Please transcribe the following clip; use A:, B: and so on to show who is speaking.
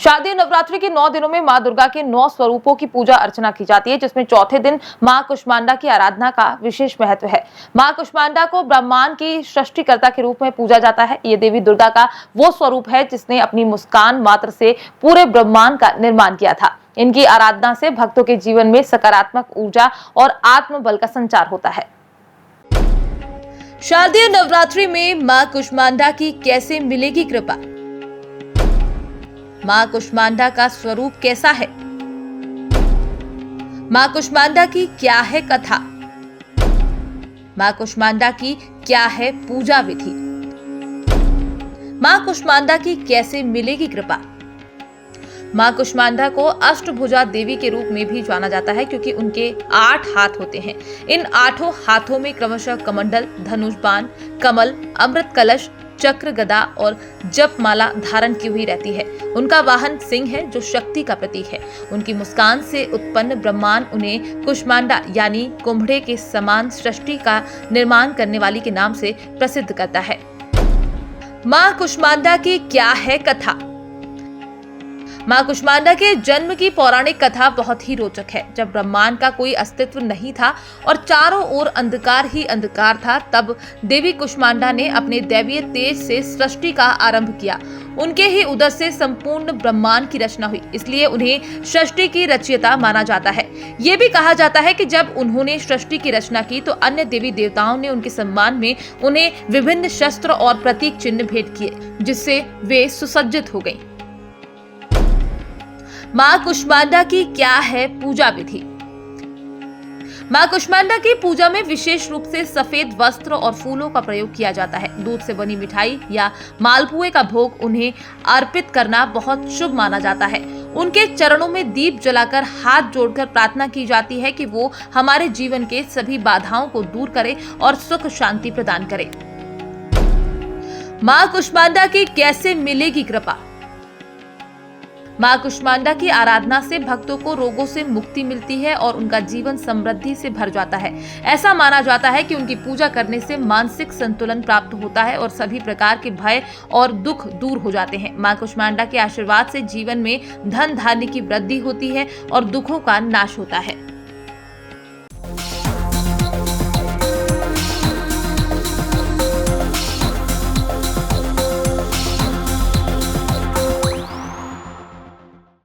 A: शारदीय नवरात्रि के 9 दिनों में मां दुर्गा के 9 स्वरूपों की पूजा अर्चना की जाती है, जिसमें चौथे दिन मां कुष्मांडा की आराधना का विशेष महत्व है। मां कुष्मांडा को ब्रह्मांड की सृष्टिकर्ता के रूप में पूजा जाता है। ये देवी दुर्गा का वो स्वरूप है जिसने अपनी मुस्कान मात्र से पूरे ब्रह्मांड का निर्माण किया था। इनकी आराधना से भक्तों के जीवन में सकारात्मक ऊर्जा और आत्मबल का संचार होता है। शारदीय नवरात्रि में मां कुष्मांडा की कैसे मिलेगी कृपा? मां कुष्मांडा का स्वरूप कैसा है? मां कुष्मांडा की क्या है कथा? मां कुष्मांडा की क्या है पूजा विधि? मां कुष्मांडा की कैसे मिलेगी कृपा? मां कुष्मांडा को अष्टभुजा देवी के रूप में भी जाना जाता है, क्योंकि उनके 8 हाथ होते हैं। इन 8 हाथों में क्रमशः कमंडल, धनुष बाण, कमल, अमृत कलश, चक्र, गदा और जपमाला धारण की हुई रहती है। उनका वाहन सिंह है, जो शक्ति का प्रतीक है। उनकी मुस्कान से उत्पन्न ब्रह्मांड उन्हें कुष्मांडा यानी कुंभड़े के समान सृष्टि का निर्माण करने वाली के नाम से प्रसिद्ध करता है। मां कुष्मांडा की क्या है कथा? मां कुष्मांडा के जन्म की पौराणिक कथा बहुत ही रोचक है। जब ब्रह्मांड का कोई अस्तित्व नहीं था और चारों ओर अंधकार ही अंधकार था, तब देवी कुष्मांडा ने अपने दैवीय तेज से सृष्टि का आरंभ किया। उनके ही उदर से संपूर्ण ब्रह्मांड की रचना हुई, इसलिए उन्हें सृष्टि की रचयिता माना जाता है। ये भी कहा जाता है कि जब उन्होंने सृष्टि की रचना की तो अन्य देवी देवताओं ने उनके सम्मान में उन्हें विभिन्न शस्त्र और प्रतीक चिन्ह भेंट किए, जिससे वे सुसज्जित हो गईं। मां कुष्मांडा की क्या है पूजा विधि? मां कुष्मांडा की पूजा में विशेष रूप से सफेद वस्त्र और फूलों का प्रयोग किया जाता है। दूध से बनी मिठाई या मालपुए का भोग उन्हें अर्पित करना बहुत शुभ माना जाता है। उनके चरणों में दीप जलाकर हाथ जोड़कर प्रार्थना की जाती है कि वो हमारे जीवन के सभी बाधाओं को दूर करे और सुख शांति प्रदान करे। मां कुष्मांडा की कैसे मिलेगी कृपा? मां कुष्मांडा की आराधना से भक्तों को रोगों से मुक्ति मिलती है और उनका जीवन समृद्धि से भर जाता है। ऐसा माना जाता है कि उनकी पूजा करने से मानसिक संतुलन प्राप्त होता है और सभी प्रकार के भय और दुख दूर हो जाते हैं। मां कुष्मांडा के आशीर्वाद से जीवन में धन धान्य की वृद्धि होती है और दुखों का नाश होता है।